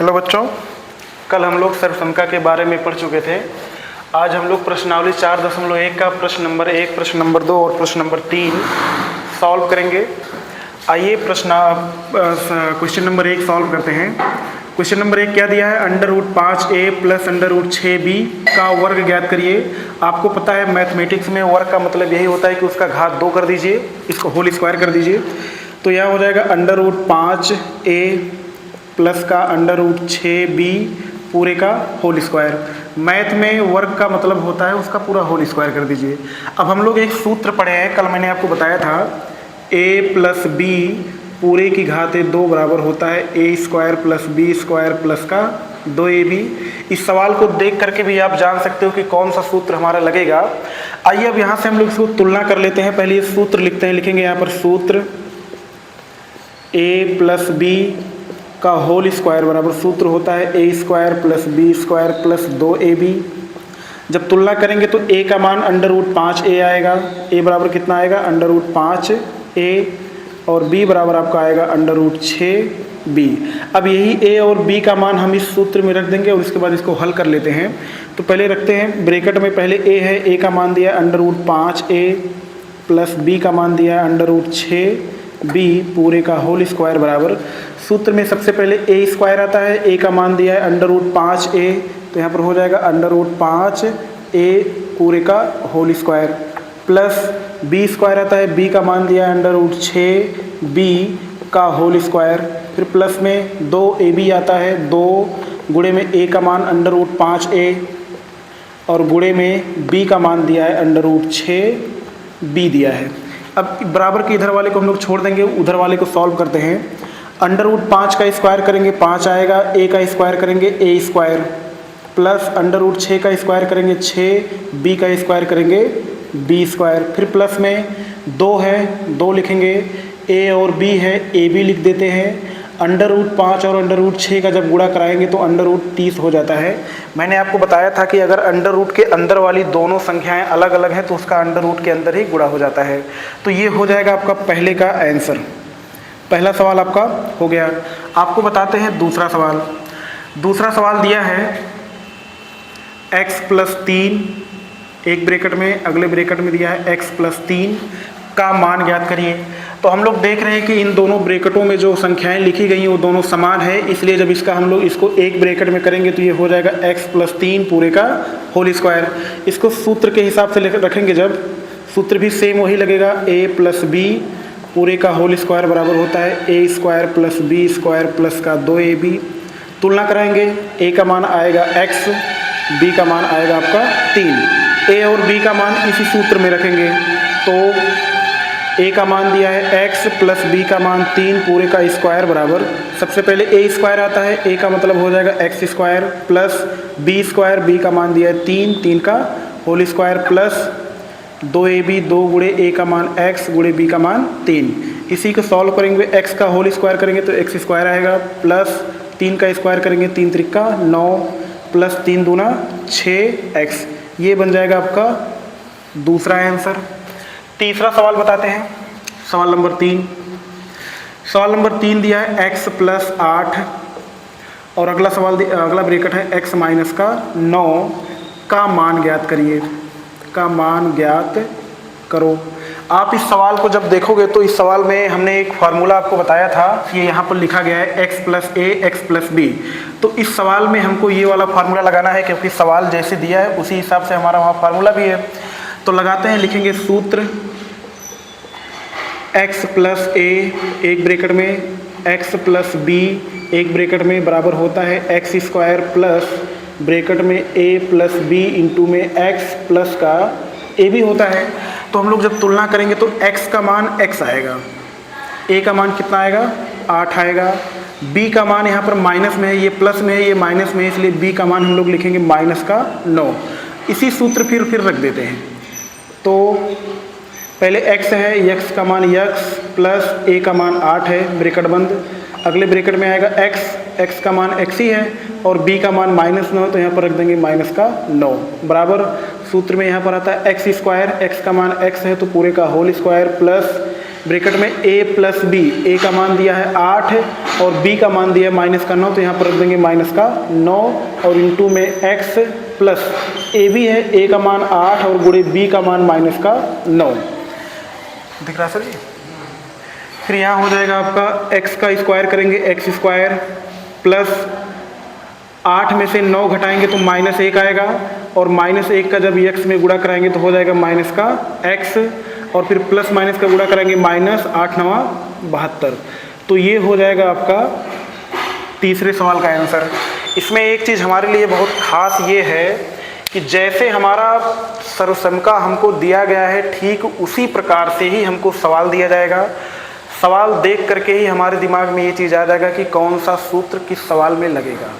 Hello बच्चों, कल हम लोग सर्वसंख्या के बारे में पढ़ चुके थे। आज हम लोग प्रश्नावली 4.1 का प्रश्न नंबर 1, प्रश्न नंबर 2 और प्रश्न नंबर 3 सॉल्व करेंगे। आइए क्वेश्चन नंबर 1 सॉल्व करते हैं। क्वेश्चन नंबर 1 क्या दिया है? √5a प्लस √6b का वर्ग ज्ञात करिए। आपको पता है मैथमेटिक्स में वर्ग का मतलब यही होता है कि उसका घात 2 कर दीजिए, इसको होल स्क्वायर कर दीजिए। तो यह हो जाएगा √5a प्लस का √6b पूरे का होल स्क्वायर। मैथ में वर्ग का मतलब होता है उसका पूरा होल स्क्वायर कर दीजिए। अब हम लोग एक सूत्र पढ़े हैं, कल मैंने आपको बताया था a प्लस बी पूरे की घात 2 बराबर होता है a² प्लस b² प्लस का 2ab। इस सवाल को देख करके भी आप जान सकते हो कि कौन सा सूत्र हमारा लगेगा। आइए अब यहाँ से हम लोग इसको तुलना कर लेते हैं। पहले ये सूत्र लिखते हैं, लिखेंगे यहाँ पर सूत्र a प्लस b का होल स्क्वायर बराबर सूत्र होता है a² plus b² plus 2ab। जब तुलना करेंगे तो a का मान √5a आएगा। a बराबर कितना आएगा? √5a और b बराबर आपका आएगा √6b। अब यही a और b का मान हम इस सूत्र में रख देंगे और इसके बाद इसको हल कर लेते हैं। तो पहले रखते हैं ब्रैकेट में, पहले a है, a का मान दिया है √5a प्लस b का मान दिया है √6b पूरे का होल स्क्वायर बराबर सूत्र में सबसे पहले a² आता है, a का मान दिया है √5a, तो यहाँ पर हो जाएगा √5a पूरे का होल स्क्वायर प्लस b² आता है, b का मान दिया है √6b का होल स्क्वायर, फिर प्लस में 2ab आता है, 2 गुणे में a का मान √5a और गुणे में b का मान दिया है √6b दिया है। अब बराबर के इधर वाले को हम लोग छोड़ देंगे, उधर वाले को सॉल्व करते हैं। √5 का स्क्वायर करेंगे 5 आएगा, a का स्क्वायर करेंगे a² प्लस √6 का स्क्वायर करेंगे 6, b का स्क्वायर करेंगे b², फिर प्लस में 2 है, 2 लिखेंगे, a और b है, ab लिख देते हैं। √5 और √6 का जब गुणा कराएंगे तो √30 हो जाता है। मैंने आपको बताया था कि अगर अंडर रूट के अंदर वाली दोनों संख्याएं अलग अलग हैं तो उसका अंडर रूट के अंदर ही गुणा हो जाता है। तो ये हो जाएगा आपका पहले का आंसर। पहला सवाल आपका हो गया। आपको बताते हैं दूसरा सवाल। दूसरा सवाल दिया है x प्लस 3 एक ब्रैकेट में, अगले ब्रैकेट में दिया है x प्लस 3 का मान ज्ञात करिए। तो हम लोग देख रहे हैं कि इन दोनों ब्रैकेटों में जो संख्याएं लिखी गई हैं वो दोनों समान है, इसलिए जब इसका हम लोग इसको एक ब्रैकेट में करेंगे तो ये हो जाएगा x प्लस 3 पूरे का होल स्क्वायर। इसको सूत्र के हिसाब से रखेंगे, जब सूत्र भी सेम वही लगेगा, a प्लस b पूरे का होल स्क्वायर बराबर होता है a² प्लस b² प्लस का 2ab। तुलना कराएंगे, a का मान आएगा x, b का मान आएगा आपका 3। a और b का मान इसी सूत्र में रखेंगे तो a का मान दिया है x प्लस b का मान 3 पूरे का स्क्वायर बराबर, सबसे पहले a² आता है, a का मतलब हो जाएगा x² प्लस b², b का मान दिया है 3 का होल स्क्वायर प्लस 2ab, 2 गुणे a का मान x गुणे b का मान 3। इसी को सॉल्व करेंगे, x का होल स्क्वायर करेंगे तो x² आएगा प्लस 3 का स्क्वायर करेंगे 3 त्रिका 9 प्लस 3 दूना 6x। ये बन जाएगा आपका दूसरा आंसर। तीसरा सवाल बताते हैं, सवाल नंबर 3। सवाल नंबर 3 दिया है x प्लस 8 और अगला ब्रैकेट है x माइनस का 9 का मान ज्ञात करिए, का मान ज्ञात करो। आप इस सवाल को जब देखोगे तो इस सवाल में हमने एक फार्मूला आपको बताया था, ये यहाँ पर लिखा गया है x plus a x plus b। तो इस सवाल में हमको ये वाला फार्मूला लगाना है क्योंकि सवाल जैसे दिया है उसी हिसाब से हमारा वहाँ फार्मूला भी है। तो लगाते हैं, लिखेंगे सूत्र x प्लस a एक ब्रैकेट में, x प्लस b एक ब्रैकेट में बराबर होता है x² प्लस ब्रैकेट में a प्लस b इंटू में x प्लस का a भी होता है। तो हम लोग जब तुलना करेंगे तो x का मान x आएगा, a का मान कितना आएगा 8 आएगा, b का मान यहाँ पर माइनस में है, ये प्लस में है, ये माइनस में है, इसलिए b का मान हम लोग लिखेंगे माइनस का 9। इसी सूत्र फिर रख देते हैं। तो पहले x है, x का मान x प्लस a का मान 8 है, ब्रैकेट बंद। अगले ब्रैकेट में आएगा x का मान x ही है और b का मान -9, तो यहाँ पर रख देंगे माइनस का 9 बराबर। सूत्र में यहाँ पर आता है x², x का मान x है तो पूरे का होल स्क्वायर प्लस ब्रैकेट में a प्लस बी, a का मान दिया है 8 और b का मान दिया है माइनस का 9, तो यहाँ पर रख देंगे माइनस का 9 और इंटू में x प्लस ए बी है, a का मान 8 और गुणे b का मान माइनस का 9। दिख रहा सर जी? फिर यहाँ हो जाएगा आपका x का स्क्वायर करेंगे, एक्स स्क्वायर प्लस 8 में से 9 घटाएंगे तो -1 आएगा और -1 का जब x में गुणा कराएंगे तो हो जाएगा माइनस का x और फिर प्लस माइनस का गुणा कराएंगे -8 9 72। तो ये हो जाएगा आपका तीसरे सवाल का आंसर। इसमें एक चीज़ हमारे लिए बहुत खास ये है कि जैसे हमारा सर्वसम हमको दिया गया है ठीक उसी प्रकार से ही हमको सवाल दिया जाएगा। सवाल देख करके ही हमारे दिमाग में ये चीज़ आ जाएगा कि कौन सा सूत्र किस सवाल में लगेगा।